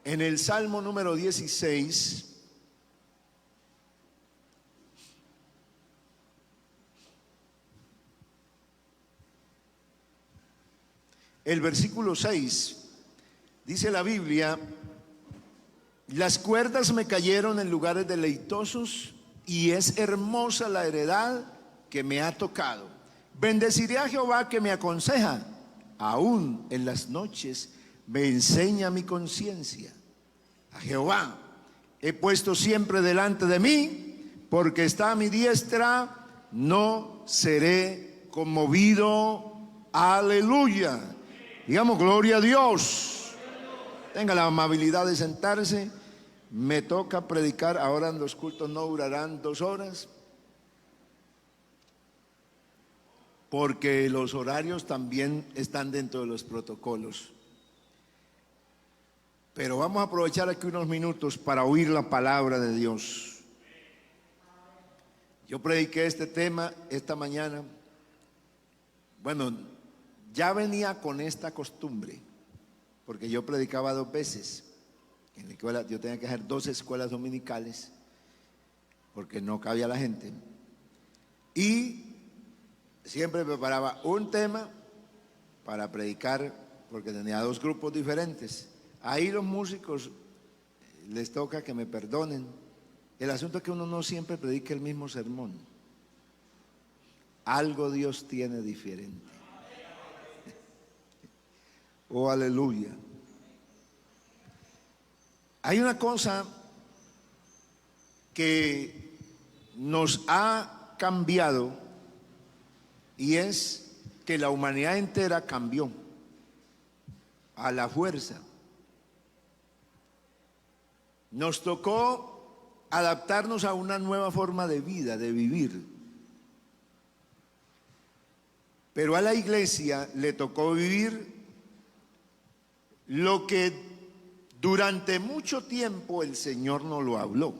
En el Salmo número 16, el versículo 6, dice la Biblia: las cuerdas me cayeron en lugares deleitosos y es hermosa la heredad que me ha tocado. Bendeciré a Jehová que me aconseja, aún en las noches me enseña mi conciencia. A Jehová he puesto siempre delante de mí, porque está a mi diestra, no seré conmovido. Aleluya. Digamos gloria a Dios. Tenga la amabilidad de sentarse. Me toca predicar. Ahora los cultos no durarán 2 horas, porque los horarios también están dentro de los protocolos. Pero vamos a aprovechar aquí unos minutos para oír la palabra de Dios. Yo prediqué este tema esta mañana. Bueno, ya venía con esta costumbre, porque yo predicaba 2 veces. En la escuela yo tenía que hacer 2 escuelas dominicales, porque no cabía la gente. Y siempre preparaba un tema para predicar, porque tenía 2 grupos diferentes. Ahí los músicos les toca que me perdonen. El asunto es que uno no siempre predica el mismo sermón. Algo Dios tiene diferente. Oh, aleluya. Hay una cosa que nos ha cambiado, y es que la humanidad entera cambió a la fuerza. Nos tocó adaptarnos a una nueva forma de vida, de vivir. Pero a la iglesia le tocó vivir lo que durante mucho tiempo el Señor nos lo habló.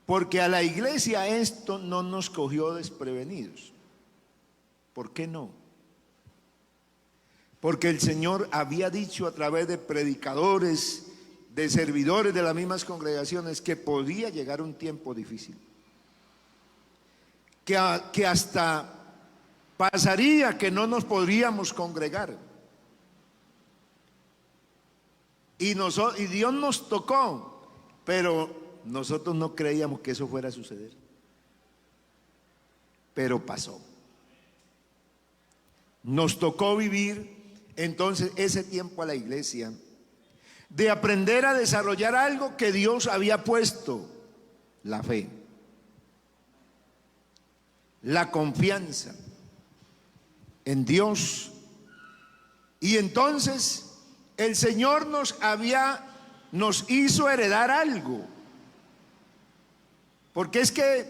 Porque a la iglesia esto no nos cogió desprevenidos. ¿Por qué no? Porque el Señor había dicho a través de predicadores, de servidores de las mismas congregaciones, que podía llegar un tiempo difícil, que hasta pasaría que no nos podríamos congregar. Y Dios nos tocó, pero nosotros no creíamos que eso fuera a suceder. Pero pasó. Nos tocó vivir entonces ese tiempo a la iglesia, de aprender a desarrollar algo que Dios había puesto: la fe, la confianza en Dios. Y entonces el Señor nos hizo heredar algo. Porque es que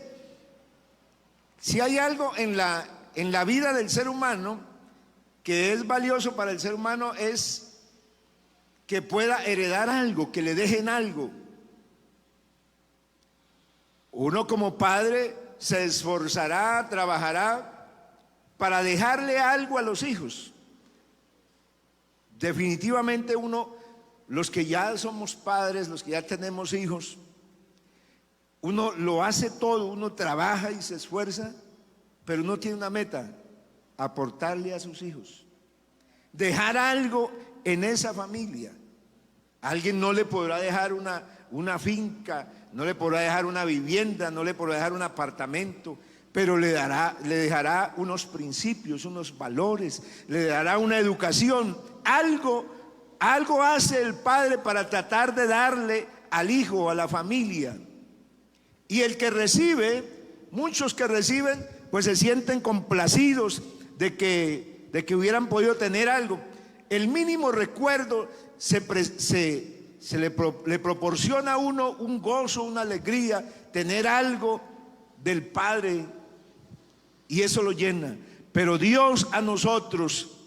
si hay algo en la vida del ser humano que es valioso para el ser humano, es que pueda heredar algo, que le dejen algo. Uno como padre se esforzará, trabajará para dejarle algo a los hijos. Definitivamente los que ya somos padres, los que ya tenemos hijos, uno lo hace todo, uno trabaja y se esfuerza, pero uno tiene una meta: aportarle a sus hijos, dejar algo en esa familia. Alguien no le podrá dejar una finca, no le podrá dejar una vivienda, no le podrá dejar un apartamento, pero le dejará unos principios, unos valores, le dará una educación. Algo hace el padre para tratar de darle al hijo, a la familia. Y el que recibe, muchos que reciben, pues se sienten complacidos de que hubieran podido tener algo. El mínimo recuerdo le proporciona a uno un gozo, una alegría, tener algo del Padre, y eso lo llena. Pero Dios a nosotros,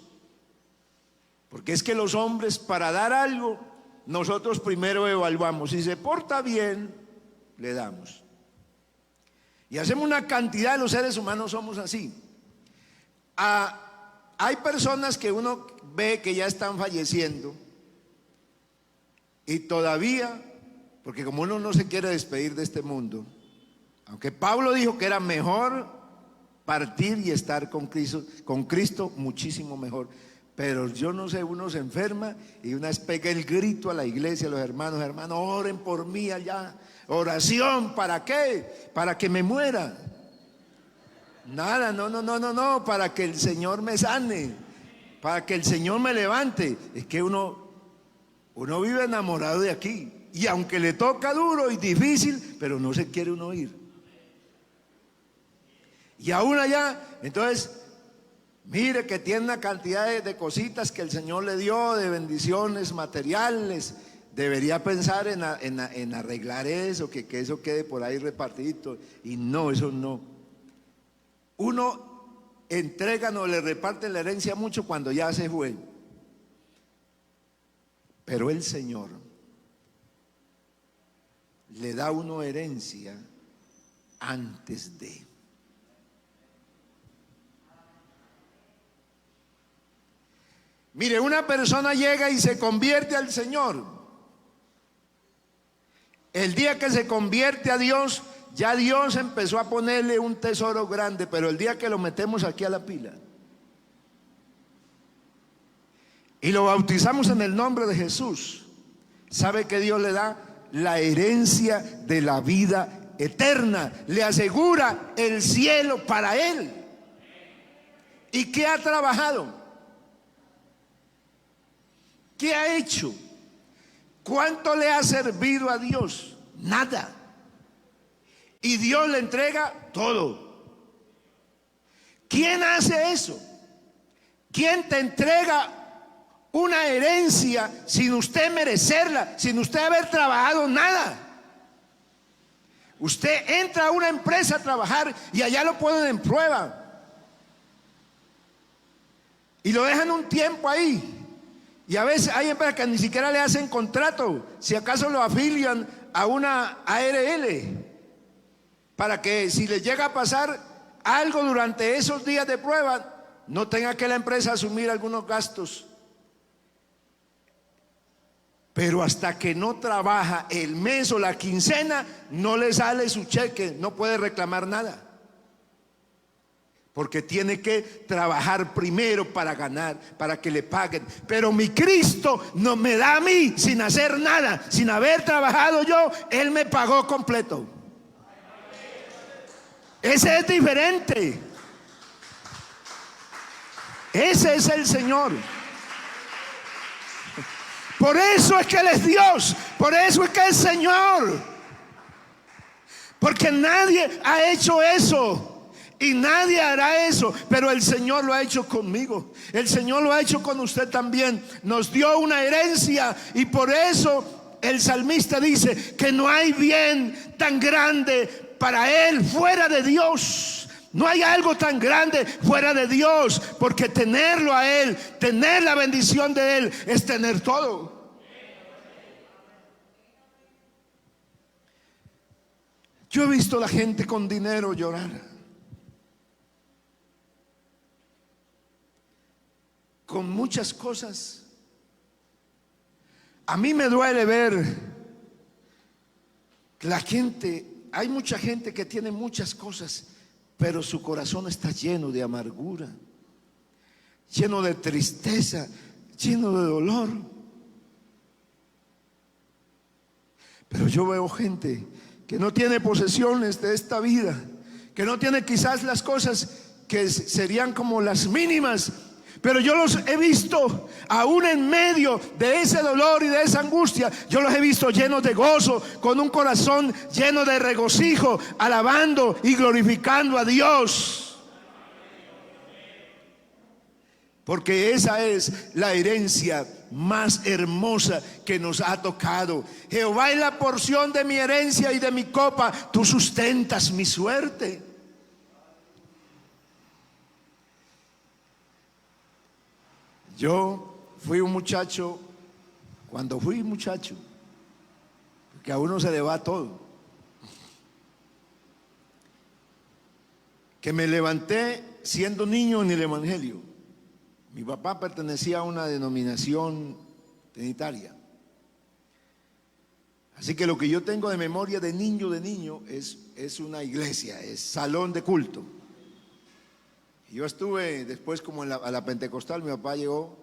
porque es que los hombres, para dar algo, nosotros primero evaluamos. Si se porta bien, le damos. Y hacemos una cantidad, de los seres humanos somos así. hay personas que uno ve que ya están falleciendo y todavía, porque como uno no se quiere despedir de este mundo, aunque Pablo dijo que era mejor partir y estar con Cristo muchísimo mejor. Pero yo no sé, uno se enferma y una vez pega el grito a la iglesia, a los hermanos, hermanos, oren por mí allá. Oración, ¿para qué? Para que me muera. Nada, no, para que el Señor me sane, para que el Señor me levante. Es que uno vive enamorado de aquí. Y aunque le toca duro y difícil, pero no se quiere uno ir. Y aún allá, entonces, mire que tiene una cantidad de cositas que el Señor le dio, de bendiciones materiales. Debería pensar en arreglar eso, que eso quede por ahí repartido. Y no, eso no. Uno entrega, no le reparte la herencia mucho cuando ya se fue. Pero el Señor le da a uno herencia antes de. Mire, una persona llega y se convierte al Señor. El día que se convierte a Dios, ya Dios empezó a ponerle un tesoro grande, pero el día que lo metemos aquí a la pila y lo bautizamos en el nombre de Jesús, ¿sabe que Dios le da? La herencia de la vida eterna, le asegura el cielo para él. ¿Y qué ha trabajado? ¿Qué ha hecho? ¿Cuánto le ha servido a Dios? Nada. Y Dios le entrega todo. ¿Quién hace eso? ¿Quién te entrega una herencia sin usted merecerla, sin usted haber trabajado nada? Usted entra a una empresa a trabajar y allá lo ponen en prueba y lo dejan un tiempo ahí. Y a veces hay empresas que ni siquiera le hacen contrato, si acaso lo afilian a una ARL, para que si le llega a pasar algo durante esos días de prueba, no tenga que la empresa asumir algunos gastos. Pero hasta que no trabaja el mes o la quincena, no le sale su cheque, no puede reclamar nada. Porque tiene que trabajar primero para ganar, para que le paguen. Pero mi Cristo no me da a mí sin hacer nada, sin haber trabajado yo, Él me pagó completo. Ese es diferente. Ese es el Señor. Por eso es que Él es Dios, por eso es que es Señor. Porque nadie ha hecho eso. Y nadie hará eso, pero el Señor lo ha hecho conmigo. El Señor lo ha hecho con usted también. Nos dio una herencia y por eso el salmista dice que no hay bien tan grande para él fuera de Dios. No hay algo tan grande fuera de Dios, porque tenerlo a Él, tener la bendición de Él, es tener todo. Yo he visto a la gente con dinero llorar, con muchas cosas. A mí me duele ver que la gente, hay mucha gente que tiene muchas cosas, pero su corazón está lleno de amargura, lleno de tristeza, lleno de dolor. Pero yo veo gente que no tiene posesiones de esta vida, que no tiene quizás las cosas que serían como las mínimas, pero yo los he visto aún en medio de ese dolor y de esa angustia. Yo los he visto llenos de gozo, con un corazón lleno de regocijo, alabando y glorificando a Dios. Porque esa es la herencia más hermosa que nos ha tocado. Jehová es la porción de mi herencia y de mi copa, tú sustentas mi suerte. Yo fui un muchacho, cuando fui muchacho, porque a uno se le va todo, que me levanté siendo niño en el Evangelio. Mi papá pertenecía a una denominación trinitaria. Así que lo que yo tengo de memoria de niño es una iglesia, es salón de culto. Yo estuve después como a la Pentecostal, mi papá llegó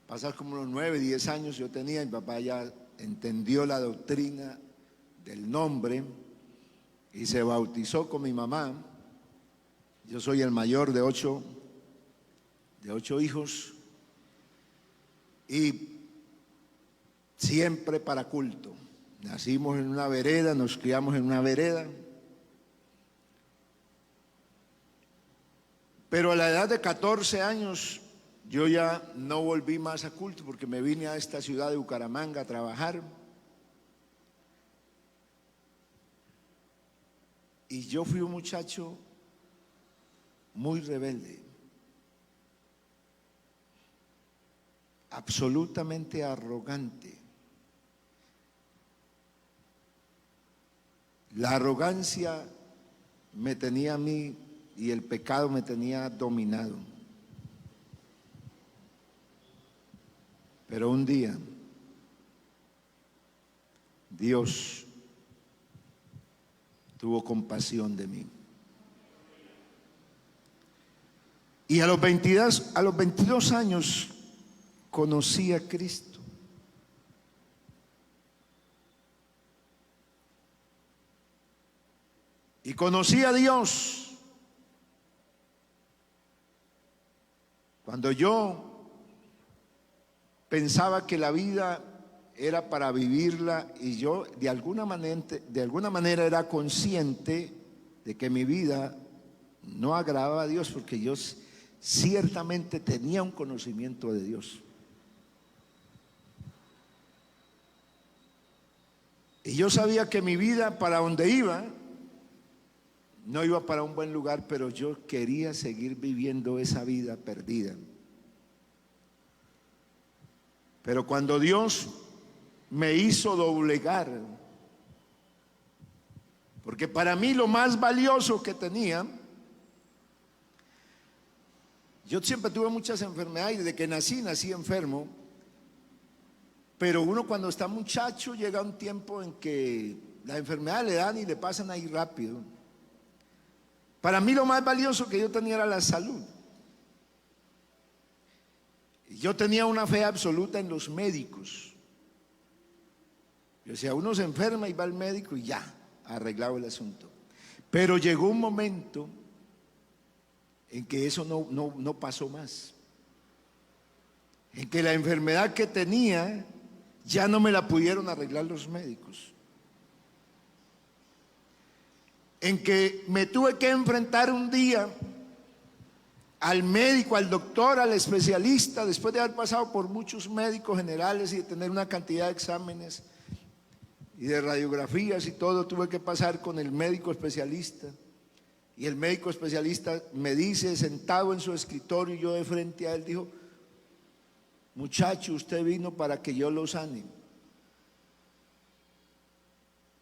a pasar como unos 9, 10 años yo tenía, mi papá ya entendió la doctrina del nombre y se bautizó con mi mamá. Yo soy el mayor de ocho hijos y siempre para culto. Nacimos en una vereda, nos criamos en una vereda. Pero a la edad de 14 años yo ya no volví más a culto porque me vine a esta ciudad de Bucaramanga a trabajar. Y yo fui un muchacho muy rebelde, absolutamente arrogante. La arrogancia me tenía a mí y el pecado me tenía dominado. Pero un día Dios tuvo compasión de mí. Y a los 22 años conocí a Cristo. Y conocí a Dios cuando yo pensaba que la vida era para vivirla y yo de alguna manera era consciente de que mi vida no agradaba a Dios porque yo ciertamente tenía un conocimiento de Dios. Y yo sabía que mi vida para donde iba no iba para un buen lugar, pero yo quería seguir viviendo esa vida perdida. Pero cuando Dios me hizo doblegar, porque para mí lo más valioso que tenía, yo siempre tuve muchas enfermedades, desde que nací enfermo, pero uno cuando está muchacho llega un tiempo en que las enfermedades le dan y le pasan ahí rápido. Para mí lo más valioso que yo tenía era la salud. Yo tenía una fe absoluta en los médicos. Yo decía, uno se enferma y va al médico y ya, arreglado el asunto. Pero llegó un momento en que eso no pasó más. En que la enfermedad que tenía ya no me la pudieron arreglar los médicos. En que me tuve que enfrentar un día al médico, al doctor, al especialista, después de haber pasado por muchos médicos generales y de tener una cantidad de exámenes y de radiografías y todo, tuve que pasar con el médico especialista. Y el médico especialista me dice, sentado en su escritorio, y yo de frente a él, dijo, muchacho, usted vino para que yo lo sane,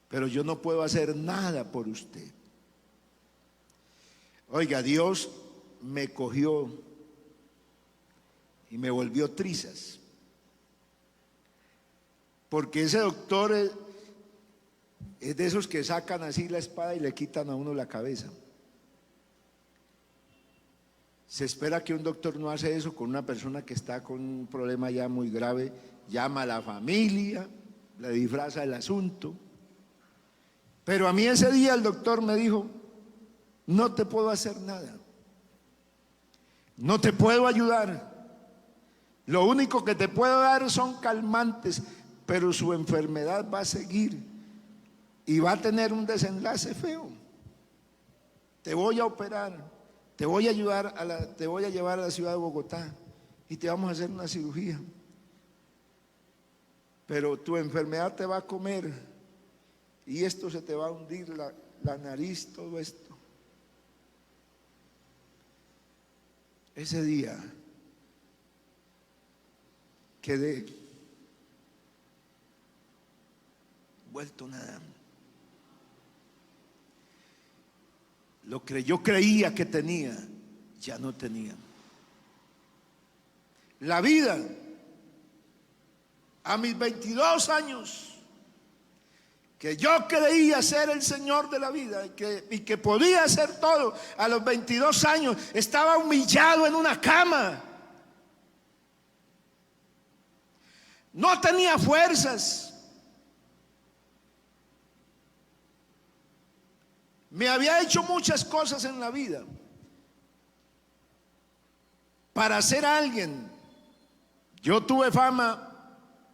pero yo no puedo hacer nada por usted. Oiga, Dios me cogió y me volvió trizas, porque ese doctor es de esos que sacan así la espada y le quitan a uno la cabeza. Se espera que un doctor no hace eso con una persona que está con un problema ya muy grave, llama a la familia, le disfraza el asunto. Pero a mí ese día el doctor me dijo, no te puedo hacer nada, no te puedo ayudar, lo único que te puedo dar son calmantes, pero su enfermedad va a seguir y va a tener un desenlace feo. Te voy a operar, te voy a ayudar te voy a llevar a la ciudad de Bogotá y te vamos a hacer una cirugía, pero tu enfermedad te va a comer y esto se te va a hundir la nariz, todo esto. Ese día quedé vuelto nada. Lo que yo creía que tenía, ya no tenía. la vida. A mis 22 años, que yo creía ser el Señor de la vida y que podía hacer todo, a los 22 años estaba humillado en una cama. No tenía fuerzas. Me había hecho muchas cosas en la vida para ser alguien. Yo tuve fama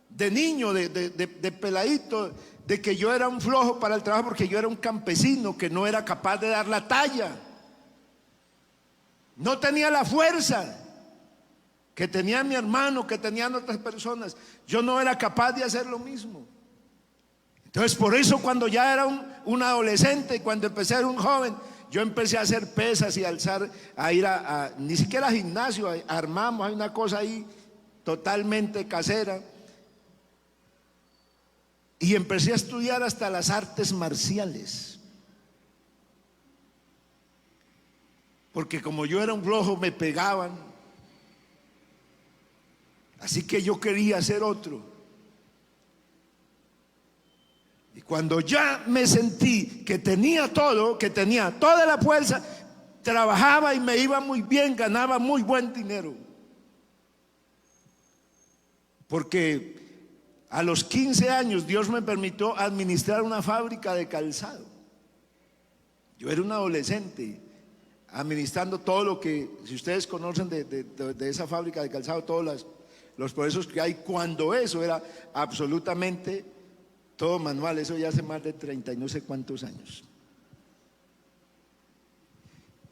de niño, de peladito, de que yo era un flojo para el trabajo porque yo era un campesino que no era capaz de dar la talla. No tenía la fuerza que tenía mi hermano, que tenían otras personas. Yo no era capaz de hacer lo mismo. Entonces por eso cuando ya era un adolescente, cuando empecé a ser un joven, yo empecé a hacer pesas y a alzar, a ir ni siquiera al gimnasio, armamos, hay una cosa ahí totalmente casera. Y empecé a estudiar hasta las artes marciales. Porque como yo era un flojo me pegaban. Así que yo quería ser otro. Y cuando ya me sentí que tenía todo, que tenía toda la fuerza, trabajaba y me iba muy bien, ganaba muy buen dinero. Porque a los 15 años Dios me permitió administrar una fábrica de calzado. Yo era un adolescente administrando todo lo que, si ustedes conocen de esa fábrica de calzado, todos los procesos que hay, cuando eso era absolutamente todo manual. Eso ya hace más de 30 y no sé cuántos años.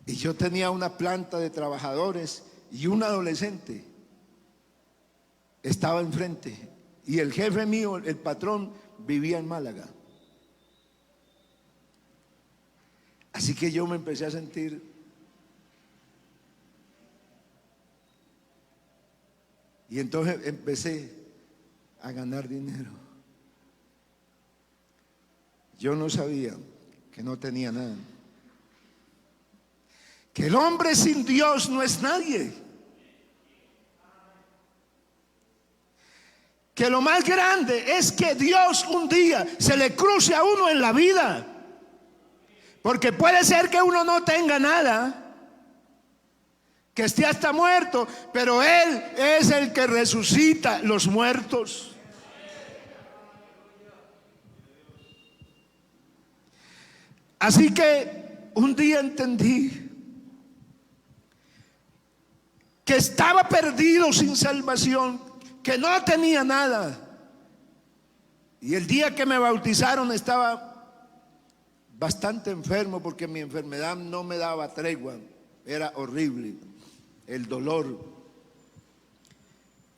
Y yo tenía una planta de trabajadores y un adolescente estaba enfrente. Y el jefe mío, el patrón, vivía en Málaga. Así que yo me empecé a sentir y entonces empecé a ganar dinero. Yo no sabía que no tenía nada. Que el hombre sin Dios no es nadie. Que lo más grande es que Dios un día se le cruce a uno en la vida. Porque puede ser que uno no tenga nada, que esté hasta muerto, pero Él es el que resucita los muertos. Así que un día entendí que estaba perdido sin salvación, que no tenía nada. Y el día que me bautizaron estaba bastante enfermo porque mi enfermedad no me daba tregua, era horrible el dolor.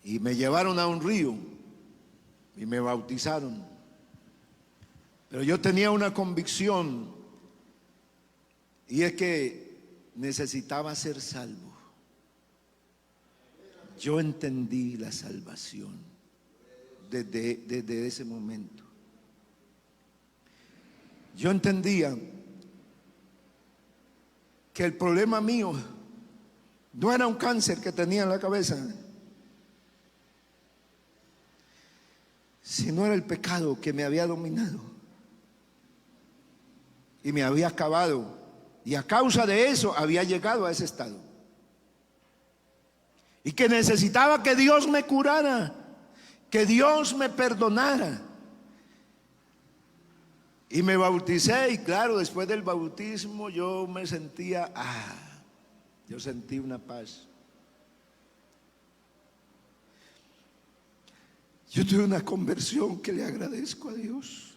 Y me llevaron a un río y me bautizaron. Pero yo tenía una convicción, y es que necesitaba ser salvo. Yo entendí la salvación desde ese momento. Yo entendía que el problema mío no era un cáncer que tenía en la cabeza, sino era el pecado que me había dominado y me había acabado, y a causa de eso había llegado a ese estado. Y que necesitaba que Dios me curara, que Dios me perdonara. Y me bauticé, y claro, después del bautismo yo me sentía, yo sentí una paz. Yo tuve una conversión que le agradezco a Dios.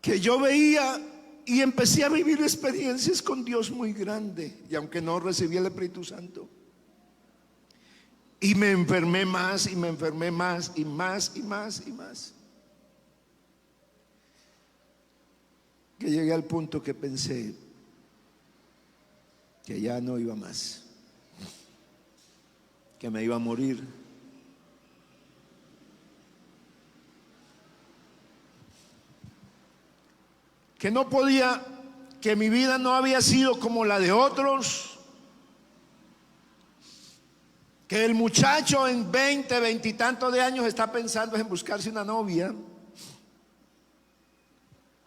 Que yo veía y empecé a vivir experiencias con Dios muy grandes, y aunque no recibí el Espíritu Santo, y me enfermé más, y me enfermé más, y más, y más, y más, que llegué al punto que pensé que ya no iba más, que me iba a morir. Que no podía que mi vida no había sido como la de otros, que el muchacho en 20 y tantos de años está pensando en buscarse una novia.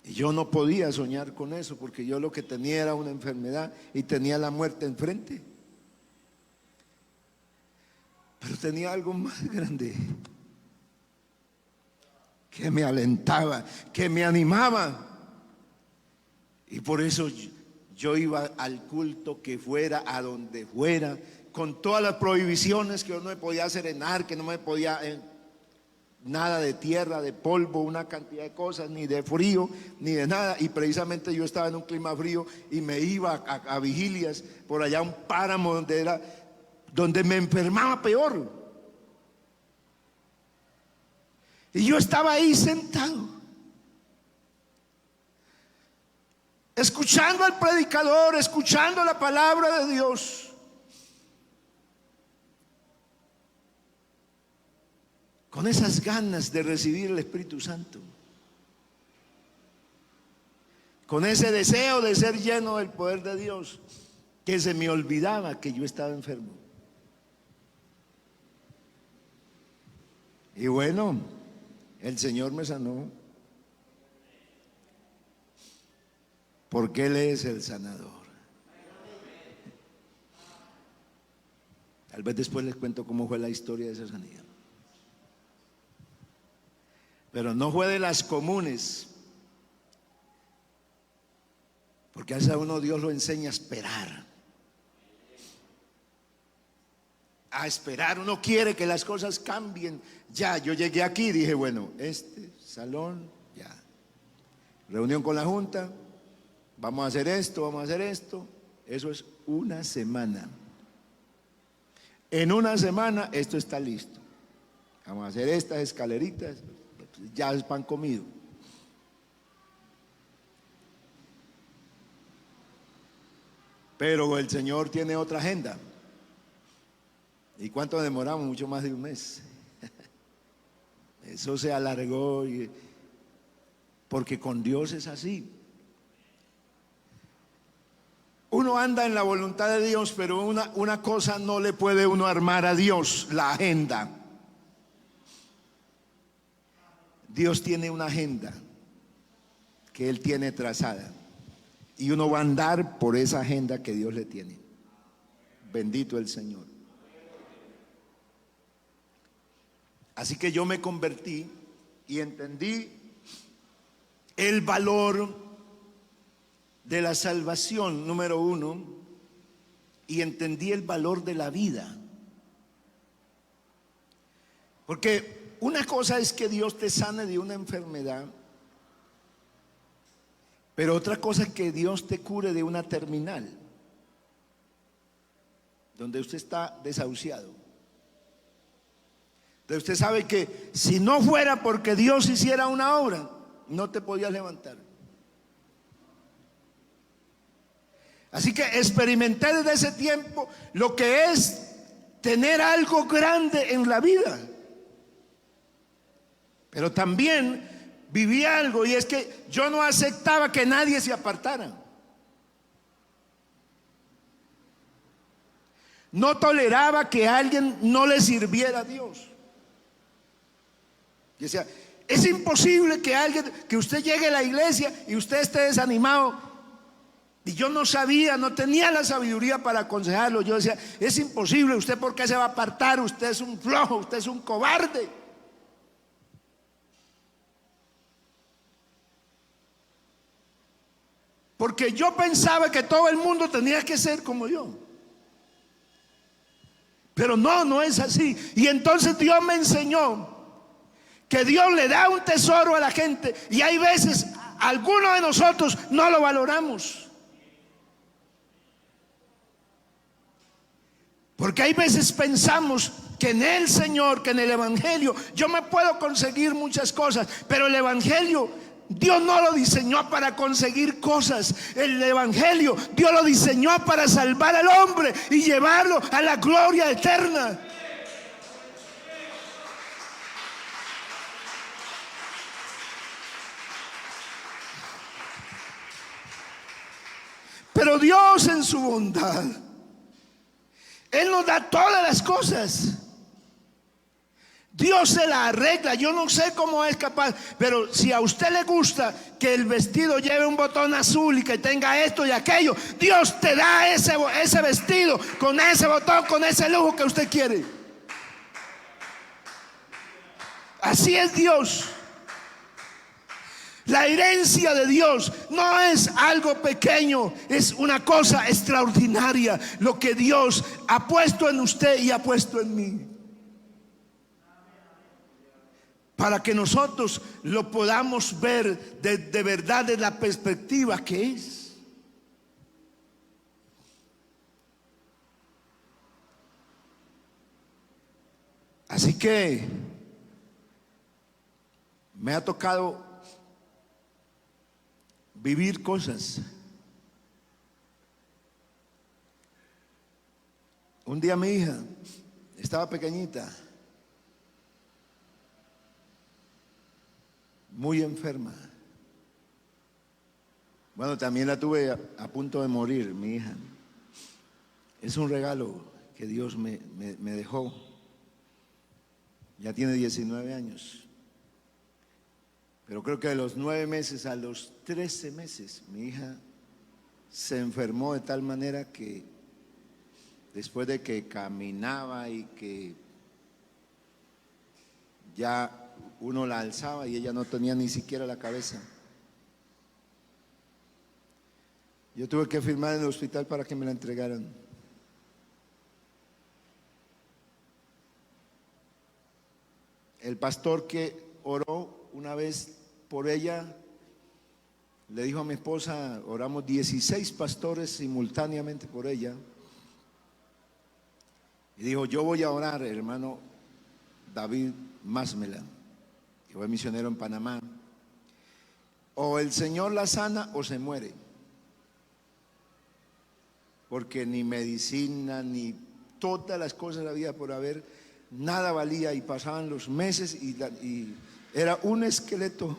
Y yo no podía soñar con eso, porque yo lo que tenía era una enfermedad y tenía la muerte enfrente. Pero tenía algo más grande que me alentaba, que me animaba. Y por eso yo iba al culto que fuera, a donde fuera, con todas las prohibiciones, que yo no me podía serenar, que no me podía nada de tierra, de polvo, una cantidad de cosas, ni de frío, ni de nada. Y precisamente yo estaba en un clima frío y me iba a vigilias por allá a un páramo donde me enfermaba peor. Y yo estaba ahí sentado, escuchando al predicador, escuchando la palabra de Dios. Con esas ganas de recibir el Espíritu Santo, con ese deseo de ser lleno del poder de Dios, que se me olvidaba que yo estaba enfermo. Y bueno, el Señor me sanó, porque Él es el sanador. Tal vez después les cuento cómo fue la historia de esa sanidad. Pero no fue de las comunes, porque a uno Dios lo enseña a esperar. A esperar, uno quiere que las cosas cambien. Ya, yo llegué aquí y dije, bueno, este salón, ya. Reunión con la junta, vamos a hacer esto, vamos a hacer esto. Eso es una semana. En una semana esto está listo. Vamos a hacer estas escaleritas. Ya es pan comido. Pero el Señor tiene otra agenda. ¿Y cuánto demoramos? Mucho más de un mes. Eso se alargó, porque con Dios es así. Uno anda en la voluntad de Dios, pero una cosa no le puede uno armar a Dios: la agenda. Dios tiene una agenda que Él tiene trazada, y uno va a andar por esa agenda que Dios le tiene. Bendito el Señor. Así que yo me convertí y entendí el valor de la salvación, número uno, y entendí el valor de la vida. Porque una cosa es que Dios te sane de una enfermedad, pero otra cosa es que Dios te cure de una terminal, donde usted está desahuciado. Entonces usted sabe que si no fuera porque Dios hiciera una obra, no te podías levantar. Así que experimenté desde ese tiempo lo que es tener algo grande en la vida. Pero también viví algo, y es que yo no aceptaba que nadie se apartara. No toleraba que alguien no le sirviera a Dios. Y decía, es imposible que usted llegue a la iglesia y usted esté desanimado. Y yo no sabía, no tenía la sabiduría para aconsejarlo. Yo decía, es imposible, ¿usted por qué se va a apartar? Usted es un flojo, usted es un cobarde. Porque yo pensaba que todo el mundo tenía que ser como yo. Pero no es así. Y entonces Dios me enseñó que Dios le da un tesoro a la gente, y hay veces algunos de nosotros no lo valoramos. Porque hay veces pensamos que en el Señor, que en el Evangelio yo me puedo conseguir muchas cosas, pero el Evangelio Dios no lo diseñó para conseguir cosas. El Evangelio Dios lo diseñó para salvar al hombre y llevarlo a la gloria eterna. Pero Dios en su bondad, Él nos da todas las cosas. Dios se la arregla. Yo no sé cómo es capaz, pero si a usted le gusta que el vestido lleve un botón azul y que tenga esto y aquello, Dios te da ese vestido con ese botón, con ese lujo que usted quiere. Así es Dios. La herencia de Dios no es algo pequeño, es una cosa extraordinaria. Lo que Dios ha puesto en usted y ha puesto en mí, para que nosotros lo podamos ver de verdad, de la perspectiva que es. Así que me ha tocado vivir cosas. Un día mi hija estaba pequeñita, muy enferma. Bueno, también la tuve a punto de morir, mi hija. Es un regalo que Dios me dejó. Ya tiene 19 años. Pero creo que de los 9 meses a los 13 meses, mi hija se enfermó de tal manera que después de que caminaba y que ya uno la alzaba y ella no tenía ni siquiera la cabeza, yo tuve que firmar en el hospital para que me la entregaran. El pastor que oró una vez por ella le dijo a mi esposa, oramos 16 pastores simultáneamente por ella, y dijo: yo voy a orar, hermano David Másmela, que fue misionero en Panamá, o el Señor la sana o se muere, porque ni medicina ni todas las cosas había por haber, nada valía, y pasaban los meses y era un esqueleto.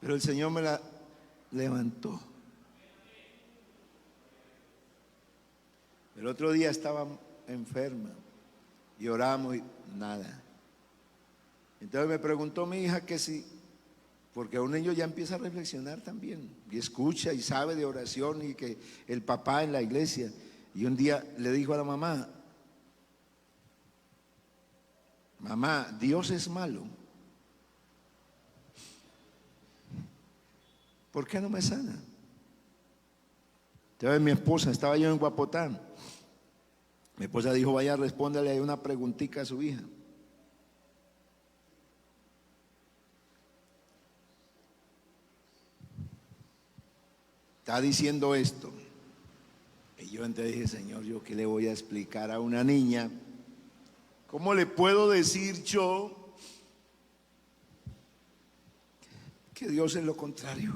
Pero el Señor me la levantó. El otro día estaba enferma y oramos y nada. Entonces me preguntó mi hija que si, porque un niño ya empieza a reflexionar también y escucha y sabe de oración y que el papá en la iglesia. Y un día le dijo a la mamá: mamá, Dios es malo, ¿por qué no me sana? Entonces mi esposa, estaba yo en Guapotán, mi esposa dijo: vaya, respóndale ahí una preguntita a su hija. Está diciendo esto. Y yo entonces dije: Señor, ¿yo qué le voy a explicar a una niña? ¿Cómo le puedo decir yo que Dios es lo contrario?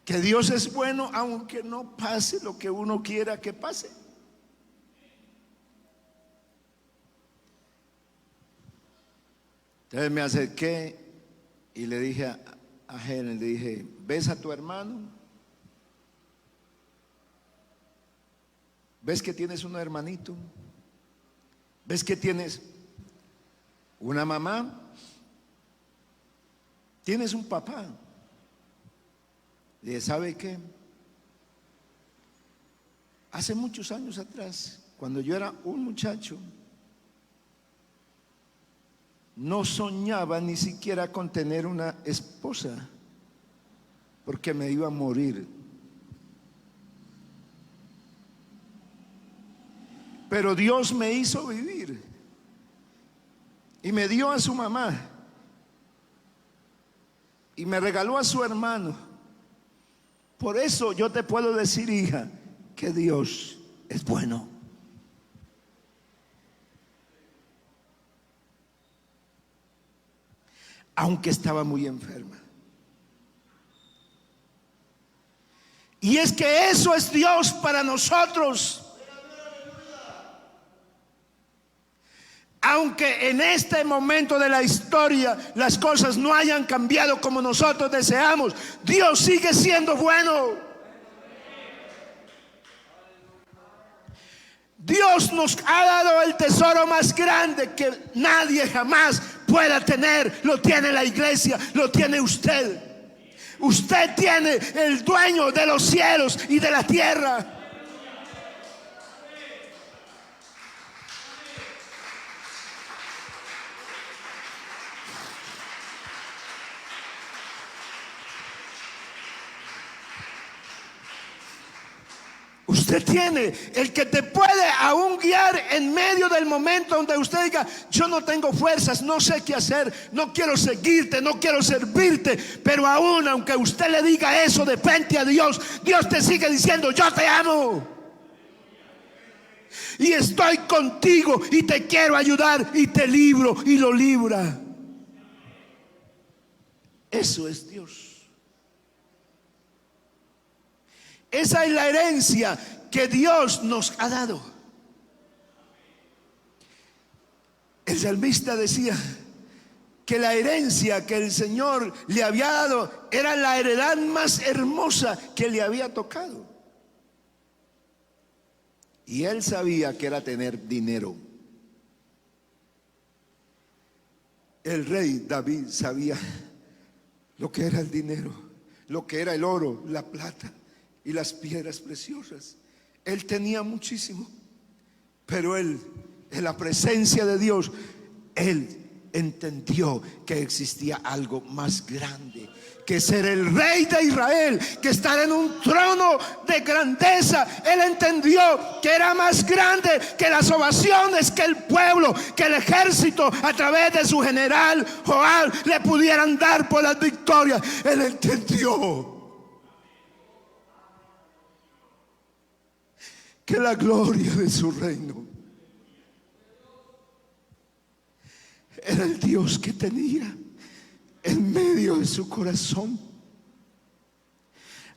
Que Dios es bueno aunque no pase lo que uno quiera que pase. Entonces me acerqué y le dije a Helen, le dije: ¿ves a tu hermano? ¿Ves que tienes un hermanito? ¿Ves que tienes una mamá? ¿Tienes un papá? Le dije: ¿sabe qué? Hace muchos años atrás, cuando yo era un muchacho, no soñaba ni siquiera con tener una esposa, porque me iba a morir. Pero Dios me hizo vivir y me dio a su mamá y me regaló a su hermano. Por eso yo te puedo decir, hija, que Dios es bueno. Aunque estaba muy enferma. Y es que eso es Dios para nosotros. aunque en este momento de la historia las cosas no hayan cambiado como nosotros deseamos, Dios sigue siendo bueno. Dios nos ha dado el tesoro más grande que nadie jamás pueda tener. Lo tiene la iglesia, lo tiene usted. Usted tiene el dueño de los cielos y de la tierra. Usted tiene el que te puede aún guiar en medio del momento donde usted diga: yo no tengo fuerzas, no sé qué hacer, no quiero seguirte, no quiero servirte. Pero aún aunque usted le diga eso de frente a Dios, Dios te sigue diciendo: yo te amo y estoy contigo y te quiero ayudar y te libro y lo libra. Eso es Dios. Esa es la herencia que Dios nos ha dado. El salmista decía que la herencia que el Señor le había dado era la heredad más hermosa que le había tocado. Y él sabía que era tener dinero. El rey David sabía lo que era el dinero, lo que era el oro, la plata y las piedras preciosas. Él tenía muchísimo, pero él, en la presencia de Dios, él entendió que existía algo más grande que ser el rey de Israel, que estar en un trono de grandeza. Él entendió que era más grande que las ovaciones que el pueblo, que el ejército a través de su general Joab le pudieran dar por las victorias. Él entendió que la gloria de su reino era el Dios que tenía en medio de su corazón.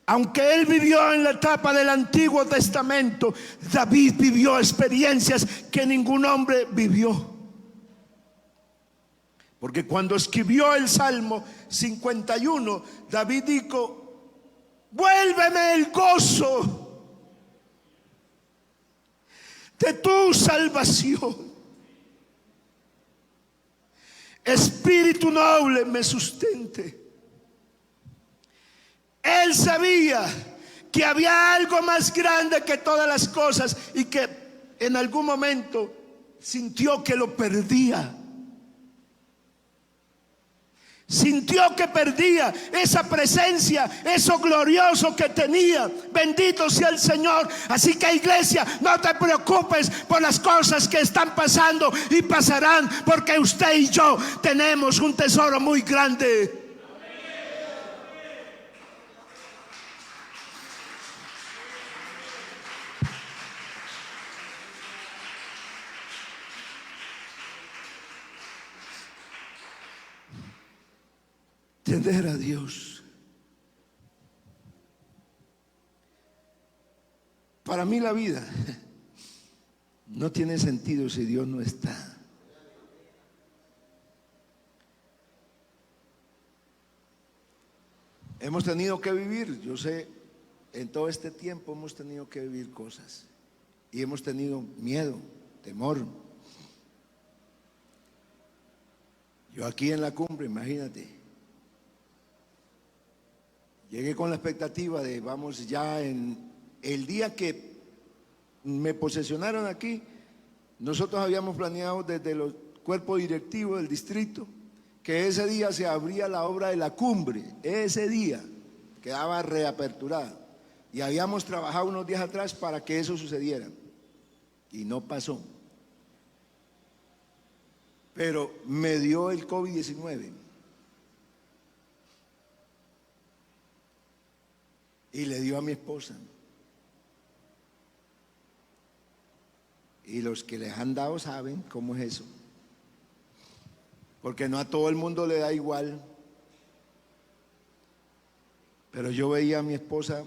Aunque él vivió en la etapa del Antiguo Testamento, David vivió experiencias que ningún hombre vivió. Porque cuando escribió el Salmo 51, David dijo: vuélveme el gozo de tu salvación, espíritu noble me sustente. Él sabía que había algo más grande que todas las cosas y que en algún momento sintió que lo perdía. Sintió que perdía esa presencia, eso glorioso que tenía. Bendito sea el Señor. Así que, iglesia, no te preocupes por las cosas que están pasando y pasarán, porque usted y yo tenemos un tesoro muy grande. Tener a Dios. Para mí la vida no tiene sentido si Dios no está. Hemos tenido que vivir, yo sé, en todo este tiempo hemos tenido que vivir cosas y hemos tenido miedo, temor. Yo aquí en la cumbre, imagínate, llegué con la expectativa de vamos ya en el día que me posesionaron aquí. Nosotros habíamos planeado desde los cuerpos directivos del distrito que ese día se abría la obra de la cumbre. Ese día quedaba reaperturada y habíamos trabajado unos días atrás para que eso sucediera y no pasó. Pero me dio el COVID-19 y le dio a mi esposa. Y los que les han dado saben cómo es eso. Porque no a todo el mundo le da igual. Pero yo veía a mi esposa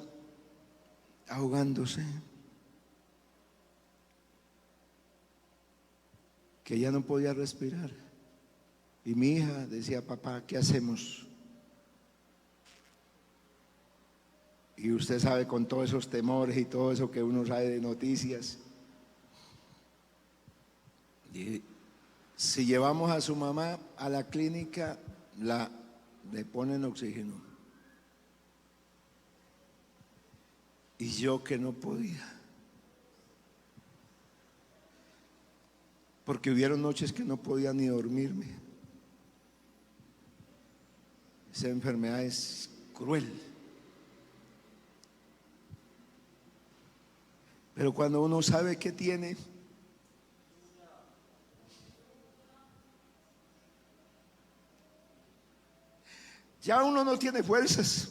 ahogándose. que ella no podía respirar. Y mi hija decía: papá, ¿qué hacemos? Y usted sabe, con todos esos temores y todo eso que uno sabe de noticias, y si llevamos a su mamá a la clínica, le ponen oxígeno. Y yo que no podía, porque hubieron noches que no podía ni dormirme. Esa enfermedad es cruel. Pero cuando uno sabe que tiene, ya uno no tiene fuerzas,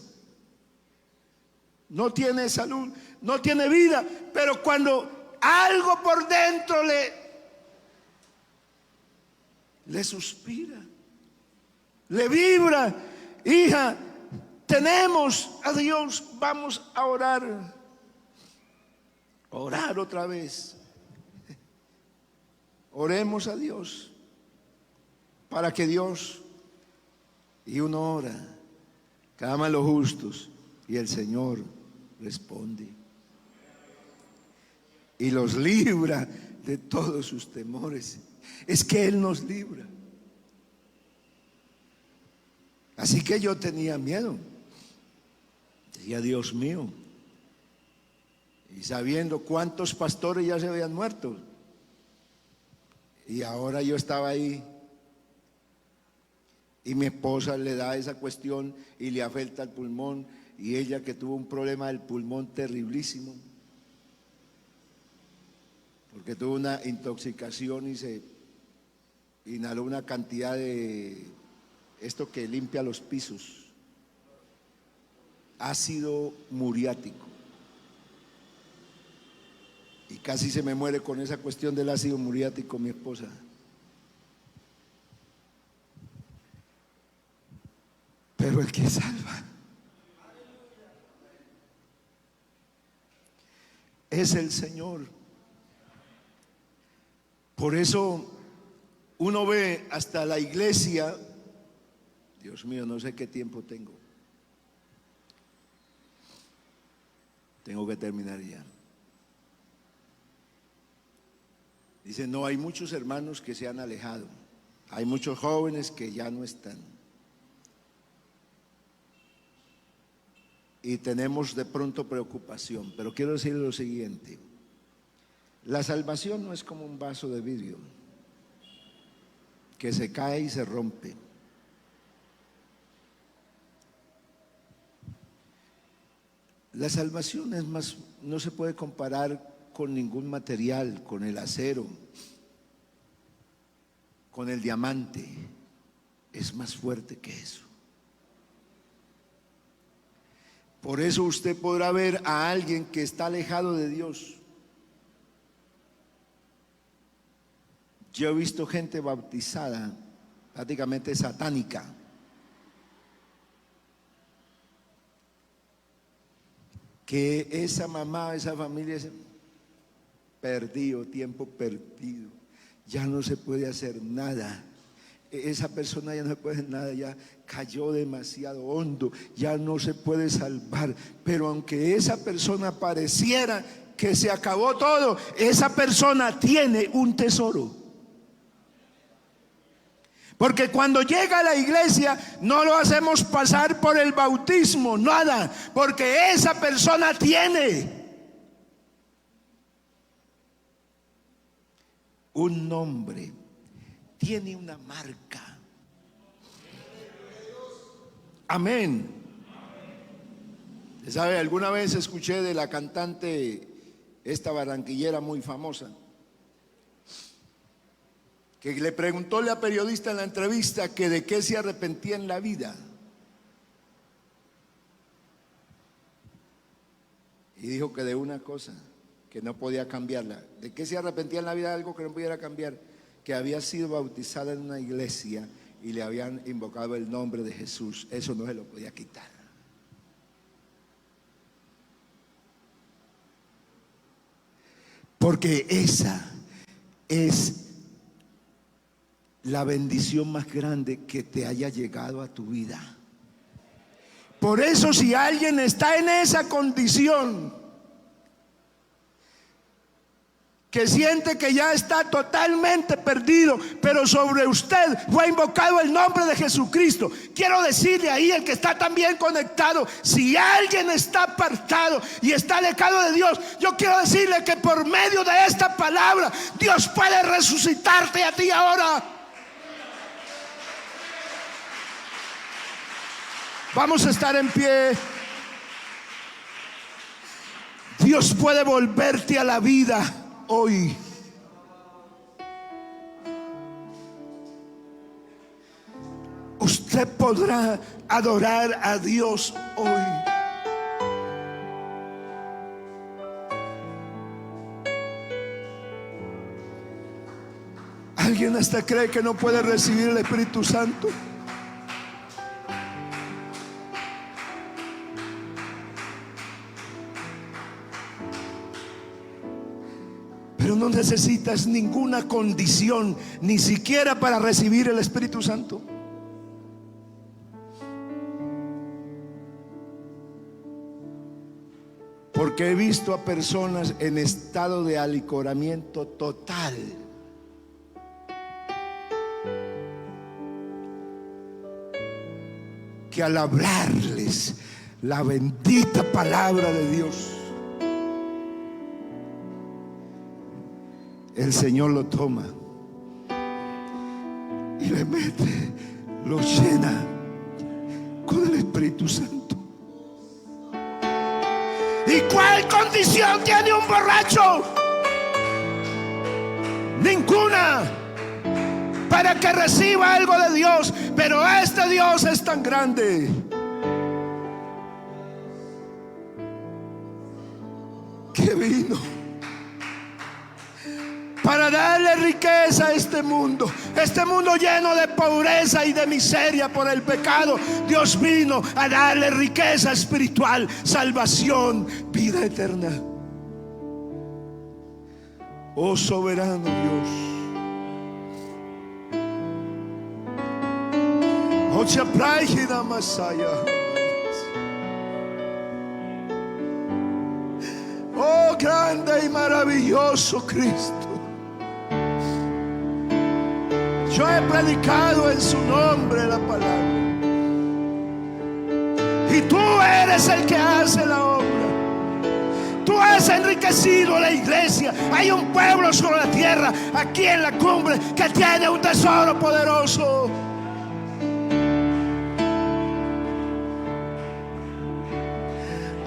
no tiene salud, no tiene vida. Pero cuando algo por dentro le suspira, le vibra: hija, tenemos a Dios, vamos a orar. Orar otra vez. Oremos a Dios, para que Dios, y uno ora, clama a los justos y el Señor responde y los libra de todos sus temores. Es que Él nos libra. Así que yo tenía miedo. Decía: Dios mío. Y sabiendo cuántos pastores ya se habían muerto, y ahora yo estaba ahí, y mi esposa le da esa cuestión y le afecta el pulmón, y ella que tuvo un problema del pulmón terriblísimo, porque tuvo una intoxicación y se inhaló una cantidad de esto que limpia los pisos, ácido muriático. Y casi se me muere con esa cuestión del ácido muriático mi esposa. Pero el que salva es el Señor. Por eso uno ve hasta la iglesia. Dios mío, no sé qué tiempo tengo. Tengo que terminar ya. Dice: no, hay muchos hermanos que se han alejado, hay muchos jóvenes que ya no están. Y tenemos de pronto preocupación, pero quiero decir lo siguiente: la salvación no es como un vaso de vidrio que se cae y se rompe. La salvación es más, no se puede comparar con ningún material, con el acero, con el diamante. Es más fuerte que eso. Por eso usted podrá ver a alguien que está alejado de Dios. Yo he visto gente bautizada, prácticamente satánica, que esa mamá, esa familia es perdido, tiempo perdido, ya no se puede hacer nada. Esa persona ya no se puede hacer nada, ya cayó demasiado hondo, ya no se puede salvar. Pero aunque esa persona pareciera que se acabó todo, esa persona tiene un tesoro. Porque cuando llega a la iglesia no lo hacemos pasar por el bautismo, nada, porque esa persona tiene un nombre, tiene una marca. Amén. ¿Sabe? Alguna vez escuché de la cantante, esta barranquillera muy famosa, que le preguntó a la periodista en la entrevista que de qué se arrepentía en la vida. Y dijo que de una cosa, que no podía cambiarla. ¿De qué se arrepentía en la vida? Algo que no pudiera cambiar, que había sido bautizada en una iglesia y le habían invocado el nombre de Jesús. Eso no se lo podía quitar. Porque esa es la bendición más grande que te haya llegado a tu vida. Por eso, si alguien está en esa condición, que siente que ya está totalmente perdido, pero sobre usted fue invocado el nombre de Jesucristo, quiero decirle ahí, el que está también conectado, si alguien está apartado y está alejado de Dios, yo quiero decirle que por medio de esta palabra Dios puede resucitarte a ti ahora. Vamos a estar en pie. Dios puede volverte a la vida hoy. Usted podrá adorar a Dios hoy. ¿Alguien hasta cree que no puede recibir el Espíritu Santo? Pero no necesitas ninguna condición, ni siquiera para recibir el Espíritu Santo. Porque he visto a personas en estado de alicoramiento total, que al hablarles la bendita palabra de Dios, el Señor lo toma y le mete, lo llena con el Espíritu Santo. ¿Y cuál condición tiene un borracho? Ninguna, para que reciba algo de Dios. Pero este Dios es tan grande que vino para darle riqueza a este mundo lleno de pobreza y de miseria por el pecado. Dios vino a darle riqueza espiritual, salvación, vida eterna. Oh soberano Dios, oh Chapraigida Masaya, oh grande y maravilloso Cristo. Yo he predicado en su nombre la palabra, y tú eres el que hace la obra. Tú has enriquecido la iglesia. Hay un pueblo sobre la tierra, aquí en la cumbre, que tiene un tesoro poderoso.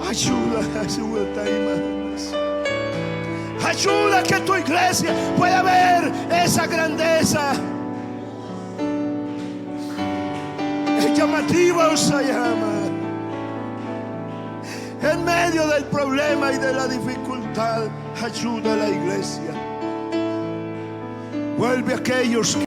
Ayuda a que tu iglesia pueda ver esa grandeza. El llamativo se llama. En medio del problema y de la dificultad, ayuda a la iglesia. Vuelve a aquellos